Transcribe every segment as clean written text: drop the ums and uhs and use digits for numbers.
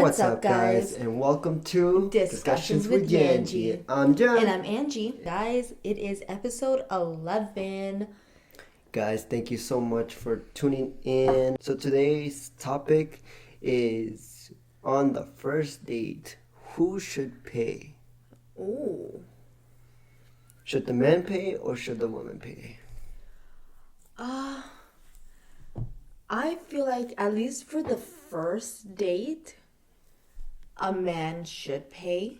What's up, guys? And welcome to Discussions with Yiangie. I'm John. And I'm Angie. Guys, it is episode 11. Guys, thank you so much for tuning in. So today's topic is on the first date, who should pay? Ooh. Should the man pay or should the woman pay? I feel like at least for the first date, a man should pay.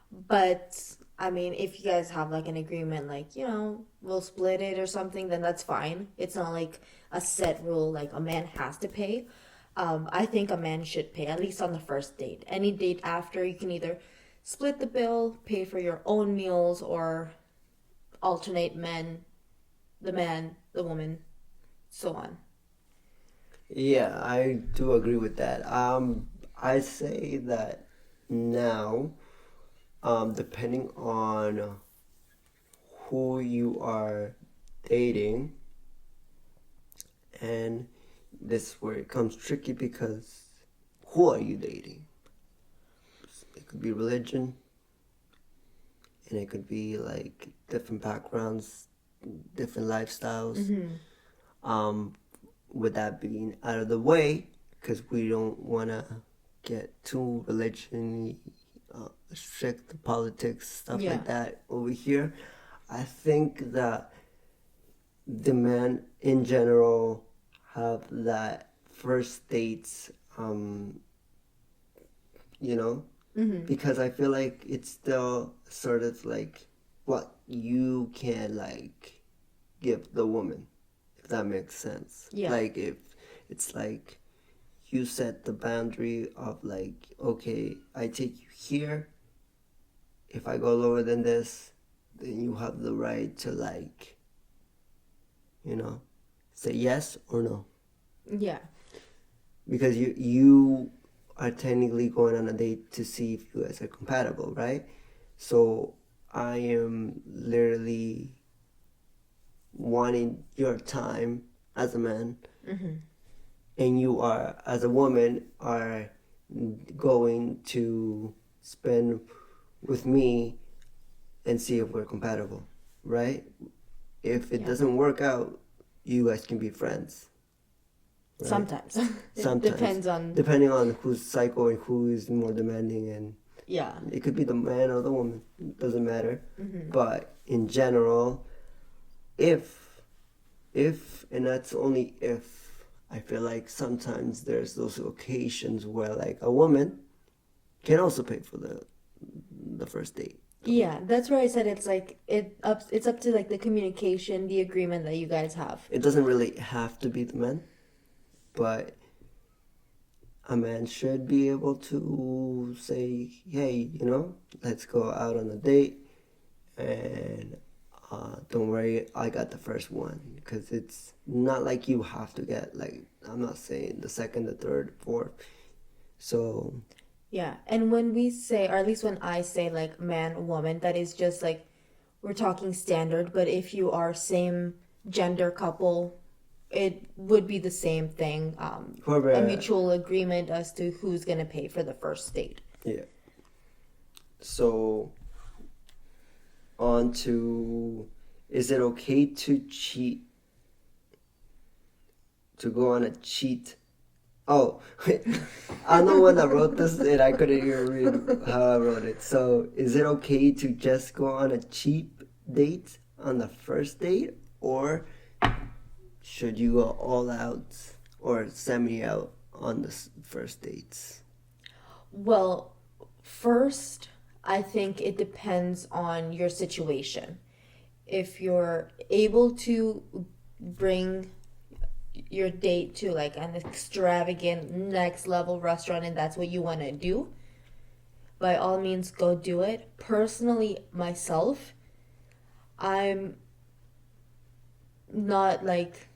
But I mean, if you guys have like an agreement, like, we'll split it or something, then that's fine. It's not like a set rule, like a man has to pay. I think a man should pay, at least on the first date. Any date after, you can either split the bill, pay for your own meals, or alternate the man, the woman, so on. Yeah, I do agree with that. I say that now, depending on who you are dating, and this is where it comes tricky because who are you dating? It could be religion, and it could be like different backgrounds, different lifestyles. With that being out of the way, because we don't want to get too religion strict, politics, stuff like that over here. I think that the men in general have that first dates, because I feel like it's still sort of like what you can like give the woman, if that makes sense. Yeah. Like if it's like you set the boundary of like, okay, I take you here. If I go lower than this, then you have the right to like, say yes or no. Yeah. Because you are technically going on a date to see if you guys are compatible, right? So I am literally wanting your time as a man, and you are, as a woman, are going to spend with me and see if we're compatible, right? If it doesn't work out, you guys can be friends. Right? Sometimes. Sometimes. Depending on who's psycho and who is more demanding, and it could be the man or the woman. It doesn't matter. But in general, if and that's only if, I feel like sometimes there's those occasions where like a woman can also pay for the first date. Yeah, that's where I said it's like it's up to like the communication, the agreement that you guys have. It doesn't really have to be the man, but a man should be able to say, hey, let's go out on a date, and don't worry, I got the first one. Because it's not like you have to get, like, I'm not saying the second, the third, fourth. So yeah, and when we say, or at least when I say like man, woman, that is just like we're talking standard. But if you are same gender couple, it would be the same thing. A mutual agreement as to who's gonna pay for the first date. Yeah. So on to, is it okay to cheat? To go on a cheat? Oh, I'm the one that wrote this and I couldn't even read how I wrote it. So, is it okay to just go on a cheap date on the first date? Or should you go all out or semi out on the first dates? Well, first, I think it depends on your situation. If you're able to bring your date to like an extravagant next level restaurant and that's what you want to do, by all means go do it. Personally, myself, I'm not like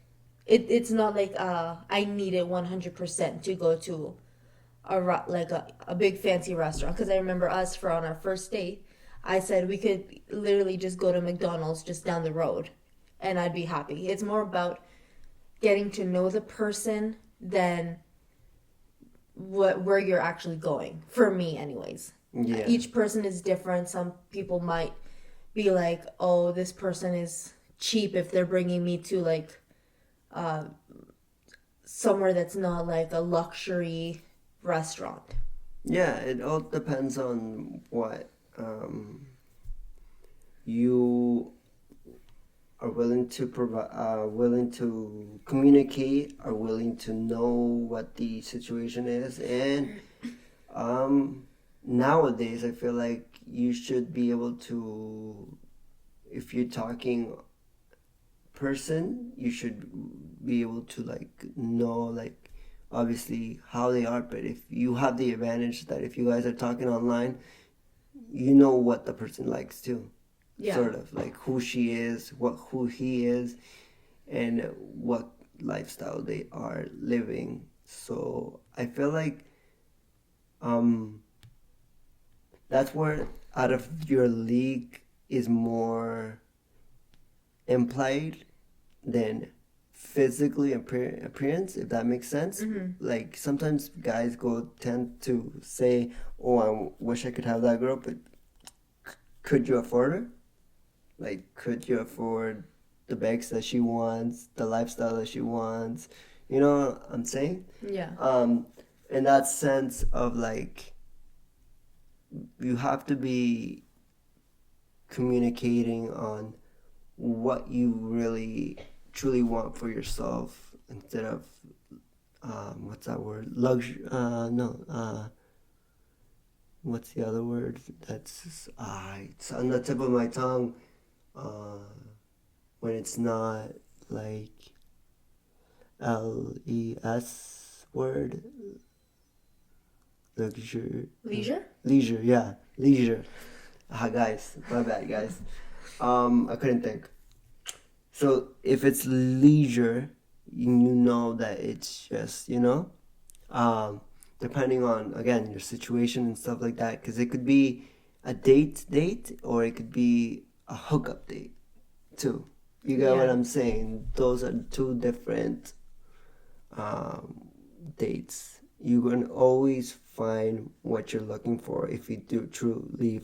it's not like I need it 100% to go to a big fancy restaurant, because I remember us for on our first date, I said we could literally just go to McDonald's just down the road and I'd be happy. It's more about getting to know the person than where you're actually going. For me, anyways. Yeah. Each person is different. Some people might be like, oh, this person is cheap if they're bringing me to like somewhere that's not like a luxury restaurant. Yeah, it all depends on what you are willing to provide, willing to communicate, are willing to know what the situation is, and nowadays I feel like you should be able to, if you're talking person, you should be able to like know like obviously how they are, but if you have the advantage that if you guys are talking online, you know what the person likes too. Yeah. Sort of like who she is, who he is, and what lifestyle they are living. So I feel like that's where out of your league is more implied than physically appearance, if that makes sense. Like sometimes guys tend to say, oh, I wish I could have that girl, but could you afford her? Like, could you afford the bags that she wants, the lifestyle that she wants? You know what I'm saying? Yeah. In that sense of like, you have to be communicating on what you really truly want for yourself instead of what's that word? Luxury? No. What's the other word? That's it's on the tip of my tongue. When it's not like LES word. Leisure? Leisure, yeah. Leisure. Guys. My bad, guys. I couldn't think. So if it's leisure, you know that it's just, depending on, again, your situation and stuff like that. Because it could be a date, or it could be a hookup date, too. You get what Yeah. I'm saying? Those are two different dates. You can always find what you're looking for if you do truly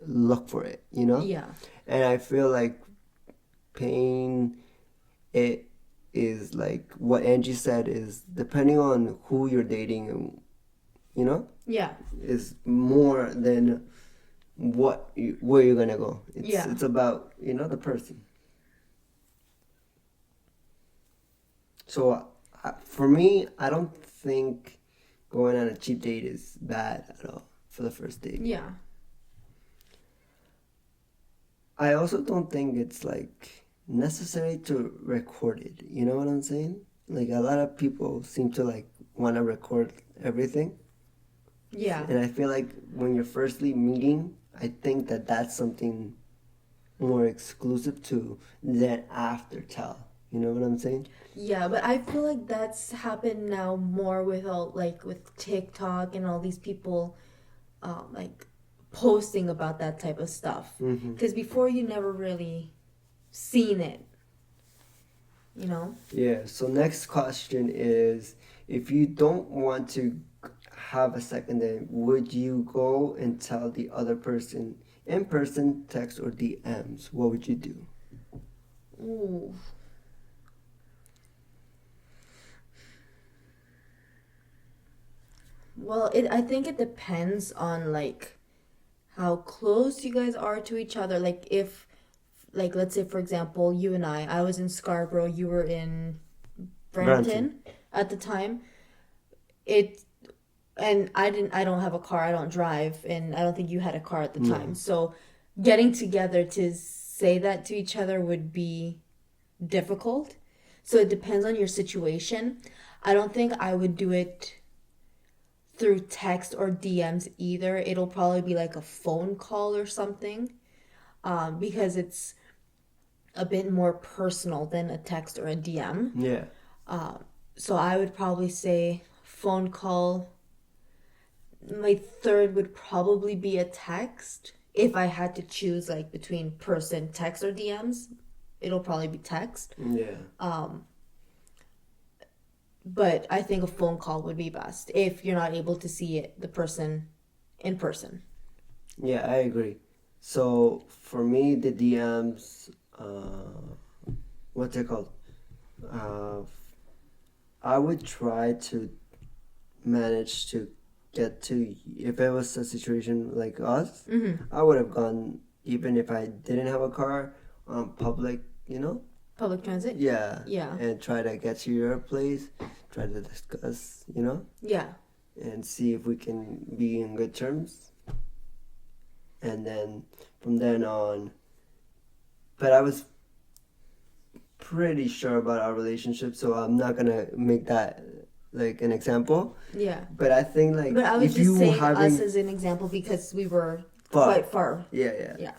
look for it, Yeah. And I feel like paying it is like what Angie said is depending on who you're dating, and Yeah. is more than where you're gonna go. Yeah. It's about the person. So for me, I don't think going on a cheap date is bad at all for the first date. Yeah. I also don't think it's like necessary to record it. You know what I'm saying? Like a lot of people seem to like want to record everything. Yeah. And I feel like when you're firstly meeting, I think that that's something more exclusive to than after tell. You know what I'm saying? Yeah, but I feel like that's happened now more with all like with TikTok and all these people like posting about that type of stuff. Because before you never really seen it, you know? Yeah. So next question is, if you don't want to have a second date, would you go and tell the other person in person, text, or DMs? What would you do? Ooh. Well, I think it depends on like how close you guys are to each other. Like if like let's say for example, you and I was in Scarborough, you were in Brampton at the time. It and I don't have a car, I don't drive, and I don't think you had a car at the time. So getting together to say that to each other would be difficult. So it depends on your situation. I don't think I would do it through text or DMs either. It'll probably be like a phone call or something, because it's a bit more personal than a text or a DM. Yeah. So I would probably say phone call. My third would probably be a text. If I had to choose like between person, text, or DMs, it'll probably be text. Yeah. But I think a phone call would be best if you're not able to see the person in person. Yeah, I agree. So for me, the DMs, what's it called? Uh, I would try to manage to get to, if it was a situation like us, I would have gone, even if I didn't have a car, on public, Public transit? yeah, Yeah. and try to get to your place, try to discuss, Yeah. and see if we can be in good terms. And then from then on, but I was pretty sure about our relationship, so I'm not gonna make that like an example. Yeah. But I think like But I was if just you saying having us as an example because we were far, quite far. yeah. Yeah.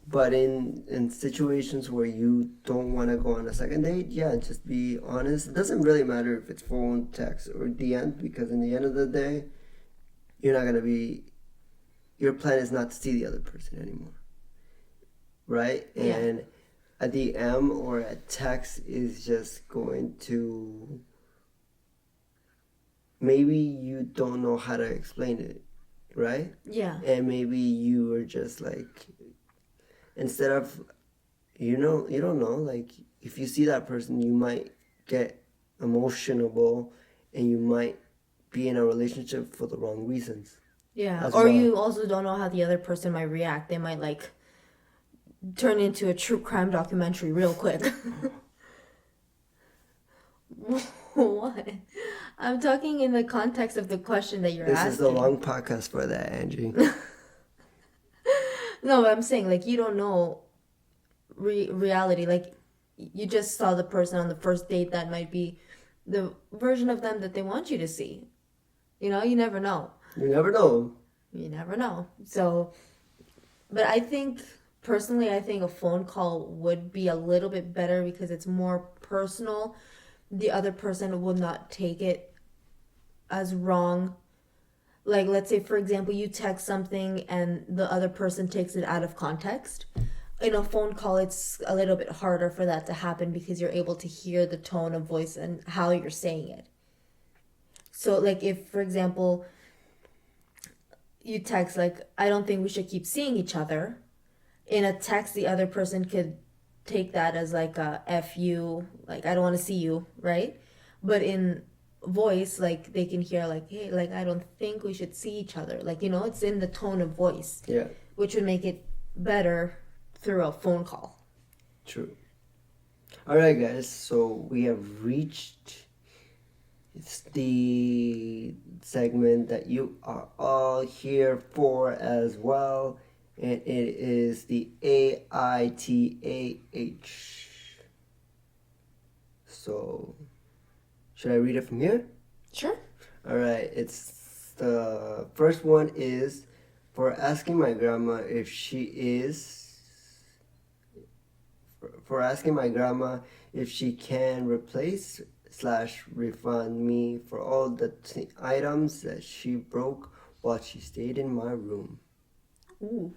But in situations where you don't want to go on a second date, yeah, just be honest. It doesn't really matter if it's phone, text, or DM, because in the end of the day, you're not gonna be. Your plan is not to see the other person anymore, right? Yeah. And a DM or a text is just going to. Maybe you don't know how to explain it, right? Yeah. And maybe you are just like, instead of, you don't know, like if you see that person, you might get emotional and you might be in a relationship for the wrong reasons. Yeah. As Or well. you also don't know how the other person might react. They might like turn into a true crime documentary real quick. What? I'm talking in the context of the question that you're This asking. is a long podcast for that, Angie. No, but I'm saying like you don't know reality. Like you just saw the person on the first date that might be the version of them that they want you to see. You never know. You never know. You never know. So, but I think personally, I think a phone call would be a little bit better because it's more personal. The other person will not take it as wrong. Like, let's say, for example, you text something and the other person takes it out of context. In a phone call, it's a little bit harder for that to happen because you're able to hear the tone of voice and how you're saying it. So, like, if, for example, you text, like, I don't think we should keep seeing each other. In a text, the other person could take that as, like, a F you, like, I don't want to see you, right? But in voice, like, they can hear, like, hey, like, I don't think we should see each other. Like, it's in the tone of voice. Yeah. Which would make it better through a phone call. True. All right, guys. So we have reached. It's the segment that you are all here for as well, and it is the AITAH. So, should I read it from here? Sure. All right. It's the first one is for asking my grandma if she is. For asking my grandma if she can replace / refund me for all the items that she broke while she stayed in my room. Ooh.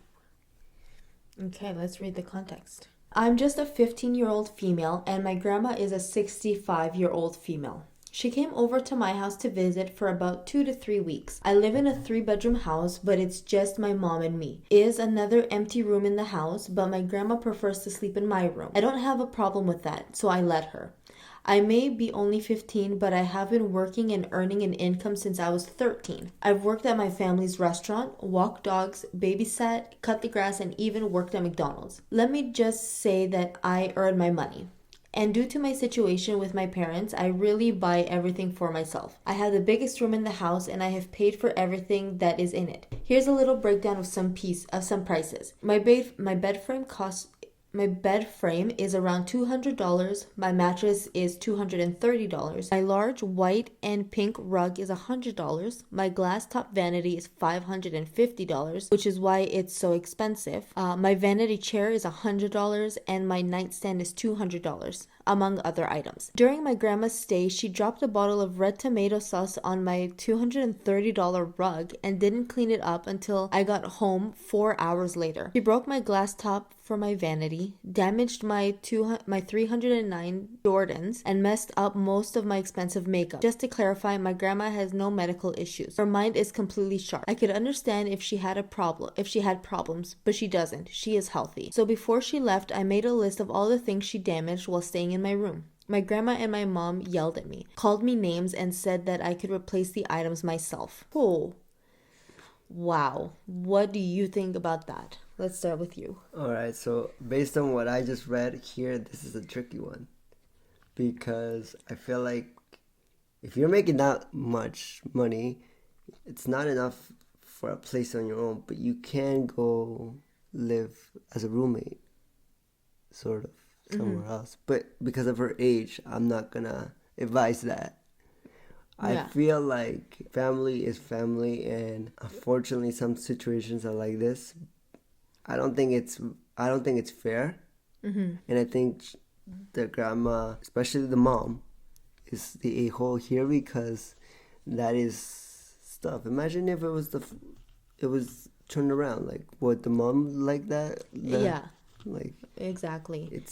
Okay, let's read the context. I'm just a 15-year-old female and my grandma is a 65-year-old female. She came over to my house to visit for about 2 to 3 weeks. I live in a 3-bedroom house, but it's just my mom and me. Is another empty room in the house, but my grandma prefers to sleep in my room. I don't have a problem with that, so I let her. I may be only 15, but I have been working and earning an income since I was 13. I've worked at my family's restaurant, walked dogs, babysat, cut the grass, and even worked at McDonald's. Let me just say that I earn my money. And due to my situation with my parents, I really buy everything for myself. I have the biggest room in the house and I have paid for everything that is in it. Here's a little breakdown of some prices. My bed frame is around $200. My mattress is $230. My large white and pink rug is $100. My glass top vanity is $550, which is why it's so expensive. My vanity chair is $100 and my nightstand is $200. among other items. During my grandma's stay, she dropped a bottle of red tomato sauce on my $230 rug and didn't clean it up until I got home 4 hours later. She broke my glass top for my vanity, damaged my 309 Jordans, and messed up most of my expensive makeup. Just to clarify, my grandma has no medical issues. Her mind is completely sharp. I could understand if she had problems, but she doesn't. She is healthy. So before she left, I made a list of all the things she damaged while staying in my room. My grandma and my mom yelled at me, called me names, and said that I could replace the items myself. Oh, wow. What do you think about that? Let's start with you. All right, so based on what I just read here, this is a tricky one. Because I feel like if you're making that much money, it's not enough for a place on your own, but you can go live as a roommate, sort of, somewhere else. But because of her age, I'm not gonna advise that. I feel like family is family, and unfortunately, some situations are like this. I don't think it's fair, and I think the grandma, especially the mom, is the a-hole here because that is stuff. Imagine if it was turned around, like what the mom like that. Yeah, like exactly.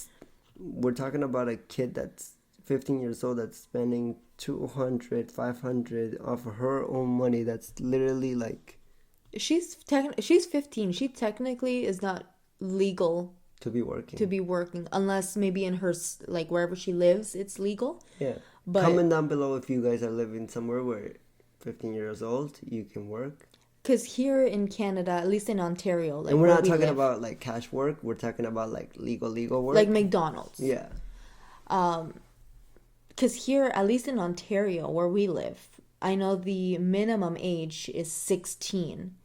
We're talking about a kid that's 15 years old that's spending 200, 500 off of her own money. That's literally like. She's 15. She technically is not legal to be working unless maybe in her, like, wherever she lives it's legal. Yeah. But comment down below if you guys are living somewhere where 15 years old you can work, because here in Canada, at least in Ontario, like, and we're not talking about like cash work, we're talking about like legal work, like McDonald's. Yeah. Because here, at least in Ontario where we live, I know the minimum age is 16.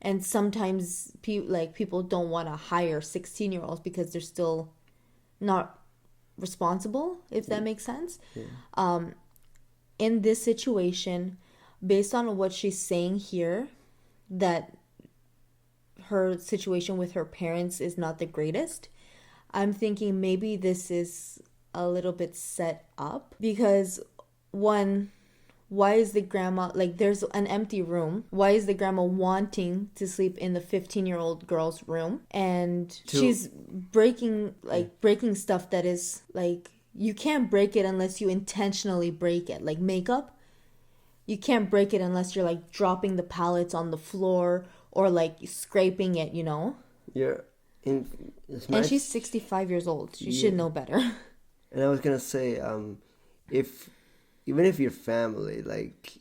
And sometimes people don't want to hire 16-year-olds because they're still not responsible, if that makes sense. Yeah. In this situation, based on what she's saying here, that her situation with her parents is not the greatest, I'm thinking maybe this is a little bit set up. Because one, why is the grandma, like, there's an empty room, why is the grandma wanting to sleep in the 15-year-old girl's room? And she's breaking stuff that is, like, you can't break it unless you intentionally break it. Like makeup, you can't break it unless you're like dropping the palettes on the floor or like scraping it, you know. And she's 65 years old. She should know better. And I was gonna say, even if you're family, like,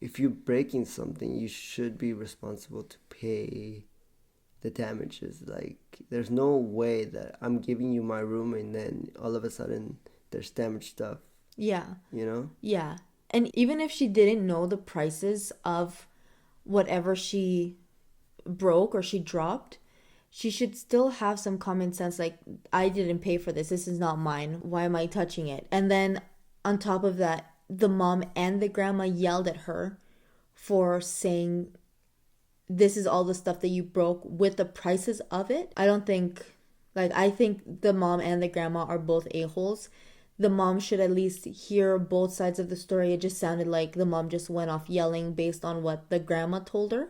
if you're breaking something, you should be responsible to pay the damages. Like, there's no way that I'm giving you my room and then all of a sudden there's damaged stuff. Yeah. You know? Yeah. And even if she didn't know the prices of whatever she broke or she dropped, she should still have some common sense. Like, I didn't pay for this. This is not mine. Why am I touching it? And then on top of that, the mom and the grandma yelled at her for saying, this is all the stuff that you broke with the prices of it. I think the mom and the grandma are both a-holes. The mom should at least hear both sides of the story. It just sounded like the mom just went off yelling based on what the grandma told her.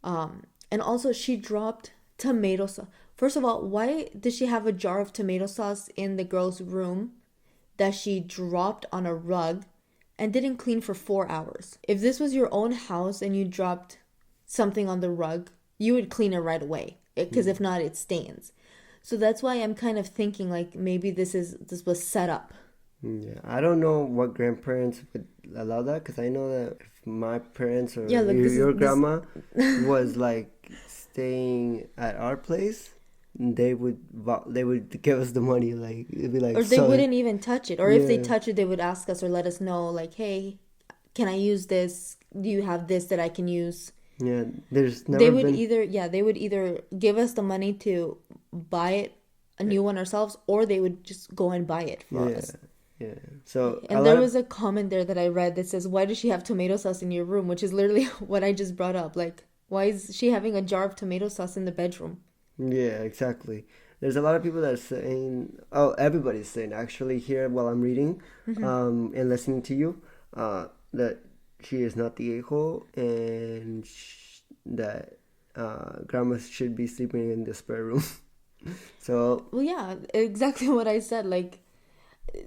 And also, she dropped tomato sauce. First of all, why did she have a jar of tomato sauce in the girl's room that she dropped on a rug and didn't clean for 4 hours? If this was your own house and you dropped something on the rug, you would clean it right away, because if not, it stains. So that's why I'm kind of thinking like maybe this was set up. Yeah, I don't know what grandparents would allow that, because I know that if my parents or your grandma was like staying at our place, they would give us the money. Like, it'd be like, or they wouldn't even touch it, or if they touch it, they would ask us or let us know, like, hey, can I use this? Do you have this that I can use? Yeah, there's never they would either give us the money to buy a new one ourselves, or they would just go and buy it for us. Yeah. So, and there was a comment there that I read that says, why does she have tomato sauce in your room? Which is literally what I just brought up. Like, why is she having a jar of tomato sauce in the bedroom? Yeah, exactly. There's a lot of people that are saying, oh, everybody's saying actually here while I'm reading and listening to you, that she is not the a-hole and that grandma should be sleeping in the spare room. So, Well, yeah, exactly what I said. Like,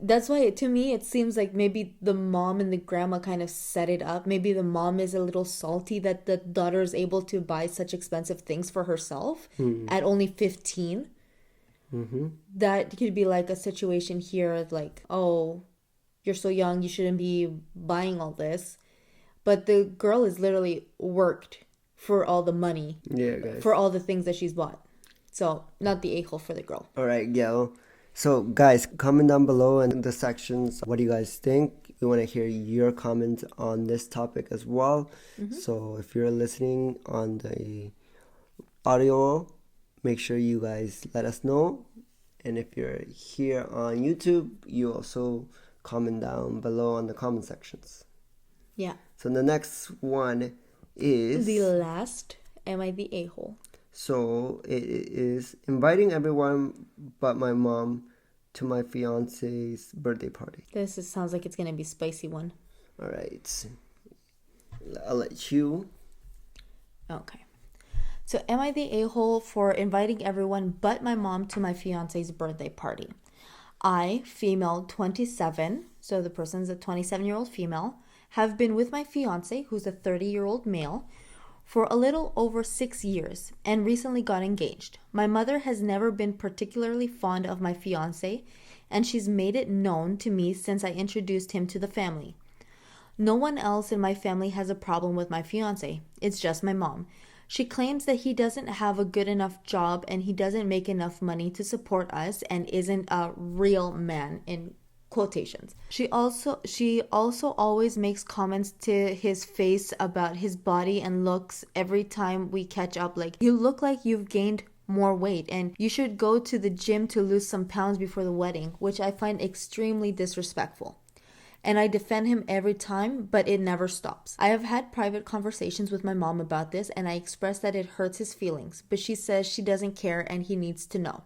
that's why to me it seems like maybe the mom and the grandma kind of set it up. Maybe the mom is a little salty that the daughter is able to buy such expensive things for herself at only 15. That could be like a situation here of like, oh, you're so young, you shouldn't be buying all this. But the girl is literally worked for all the money, yeah, guys. for all the things that she's bought. So, not the a-hole for the girl. All right, yeah. So, guys, comment down below in the sections. What do you guys think? We want to hear your comments on this topic as well. So, if you're listening on the audio, make sure you guys let us know. And if you're here on YouTube, you also comment down below on the comment sections. Yeah. So, the next one is The last, am I the a-hole? So it is inviting everyone but my mom to my fiance's birthday party. Sounds like it's gonna be a spicy one. All right. I'll let you. Okay. So, am I the a-hole for inviting everyone but my mom to my fiance's birthday party? I, female 27, so the person's a 27-year-old female, have been with my fiance, who's a 30-year-old male, for a little over 6 years and recently got engaged. My mother has never been particularly fond of my fiance, and she's made it known to me since I introduced him to the family. No one else in my family has a problem with my fiance. It's just my mom. She claims that he doesn't have a good enough job and he doesn't make enough money to support us and isn't a real man in quotations. She also always makes comments to his face about his body and looks every time we catch up, like, you look like you've gained more weight and you should go to the gym to lose some pounds before the wedding, which I find extremely disrespectful. And I defend him every time, but it never stops. I have had private conversations with my mom about this and I express that it hurts his feelings, but she says she doesn't care and he needs to know.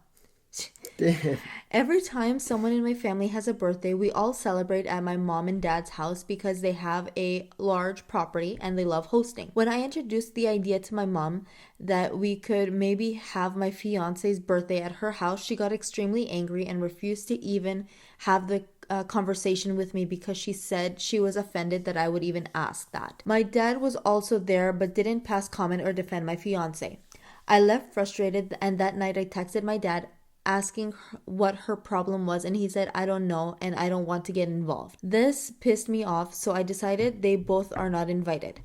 Every time someone in my family has a birthday, we all celebrate at my mom and dad's house because they have a large property and they love hosting. When I introduced the idea to my mom that we could maybe have my fiance's birthday at her house, she got extremely angry and refused to even have the conversation with me because she said she was offended that I would even ask that. My dad was also there but didn't pass comment or defend my fiance. I left frustrated and that night I texted my dad asking what her problem was and he said, I don't know and I don't want to get involved. This pissed me off, so I decided they both are not invited.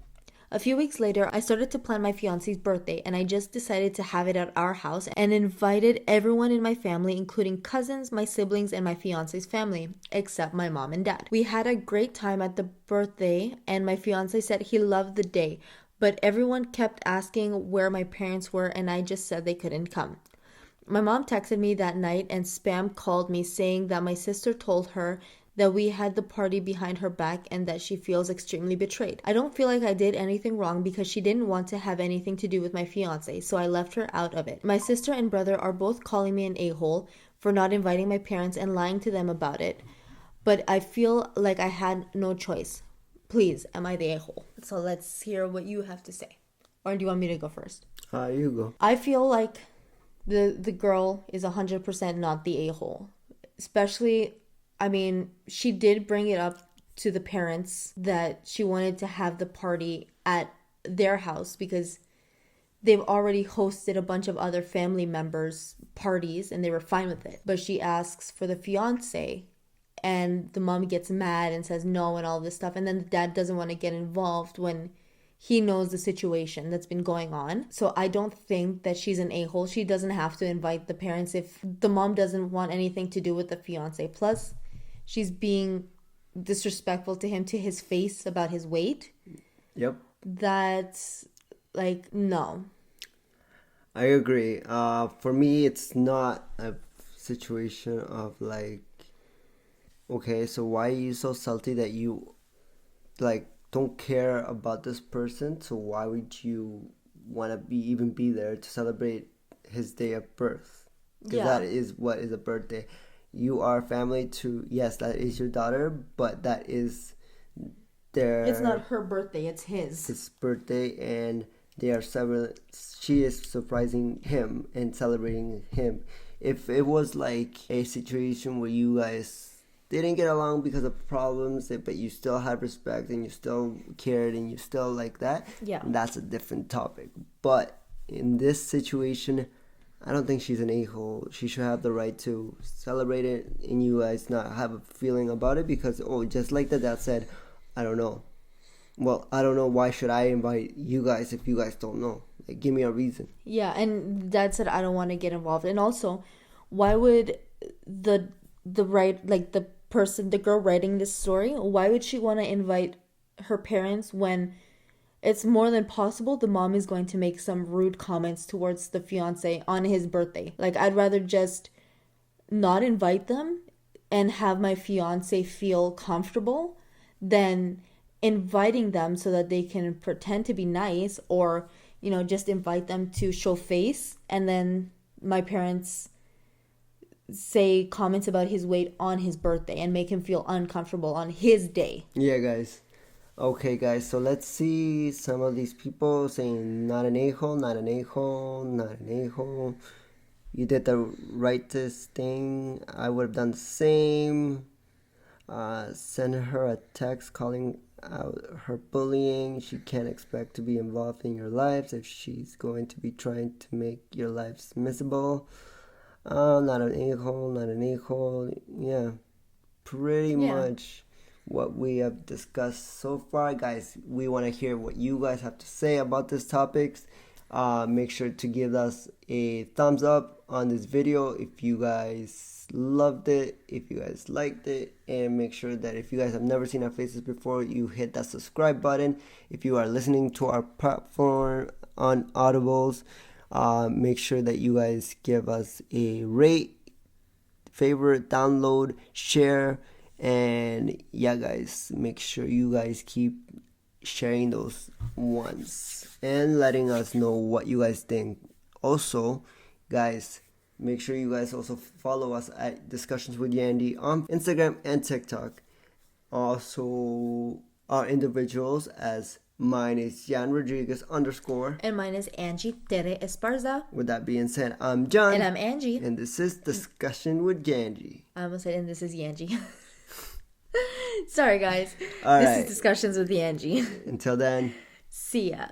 A few weeks later, I started to plan my fiance's birthday and I just decided to have it at our house and invited everyone in my family, including cousins, my siblings, and my fiance's family, except my mom and dad. We had a great time at the birthday and my fiance said he loved the day, but everyone kept asking where my parents were and I just said they couldn't come. My mom texted me that night and spam called me saying that my sister told her that we had the party behind her back and that she feels extremely betrayed. I don't feel like I did anything wrong because she didn't want to have anything to do with my fiance, so I left her out of it. My sister and brother are both calling me an a-hole for not inviting my parents and lying to them about it, but I feel like I had no choice. Please, am I the a-hole? So let's hear what you have to say. Or do you want me to go first? You go. I feel like the girl is 100% not the a-hole. Especially, I mean, she did bring it up to the parents that she wanted to have the party at their house because they've already hosted a bunch of other family members' parties and they were fine with it. But she asks for the fiance and the mom gets mad and says no and all this stuff. And then the dad doesn't want to get involved when he knows the situation that's been going on. So I don't think that she's an a-hole. She doesn't have to invite the parents if the mom doesn't want anything to do with the fiance. Plus, she's being disrespectful to him to his face about his weight. Yep. That's like, no. I agree. For me, it's not a situation of like, okay, so why are you so salty that you like don't care about this person? So why would you want to even be there to celebrate his day of birth? Because that is what is a birthday. You are family to, yes, that is your daughter, but that is It's not her birthday, it's his birthday, and they are she is surprising him and celebrating him. If it was like a situation where you guys didn't get along because of problems, but you still had respect and you still cared and you still like that, that's a different topic. But in this situation, I don't think she's an a-hole. She should have the right to celebrate it and you guys not have a feeling about it because, just like the dad said, I don't know. Well, I don't know. Why should I invite you guys if you guys don't know? Like, give me a reason. Yeah, and dad said I don't want to get involved. And also, why would the girl writing this story, why would she want to invite her parents when it's more than possible the mom is going to make some rude comments towards the fiance on his birthday? Like, I'd rather just not invite them and have my fiance feel comfortable than inviting them so that they can pretend to be nice, or just invite them to show face, and then my parents say comments about his weight on his birthday and make him feel uncomfortable on his day. Yeah, guys. Okay, guys, so let's see some of these people saying not an a-hole, not an a-hole, not an a-hole. You did the rightest thing. I would have done the same. Send her a text calling out her bullying. She can't expect to be involved in your lives if she's going to be trying to make your lives miserable. Not an a-hole, not an a-hole. Yeah, pretty much what we have discussed so far, guys. We want to hear what you guys have to say about these topics. Make sure to give us a thumbs up on this video if you guys loved it, if you guys liked it, and make sure that if you guys have never seen our faces before, you hit that subscribe button. If you are listening to our platform on Audibles, make sure that you guys give us a rate, favorite, download, share, and yeah, guys, make sure you guys keep sharing those ones and letting us know what you guys think. Also, guys, make sure you guys also follow us at Discussions with Yiangie on Instagram and TikTok. Also, our individuals, as mine is Jan Rodriguez _ and mine is Angie Tere Esparza. With that being said, I'm John, and I'm Angie, and this is Discussion with Yiangie. I almost said, and this is Yiangie. Sorry, guys. All this right. is Discussions with Yiangie. Until then, see ya.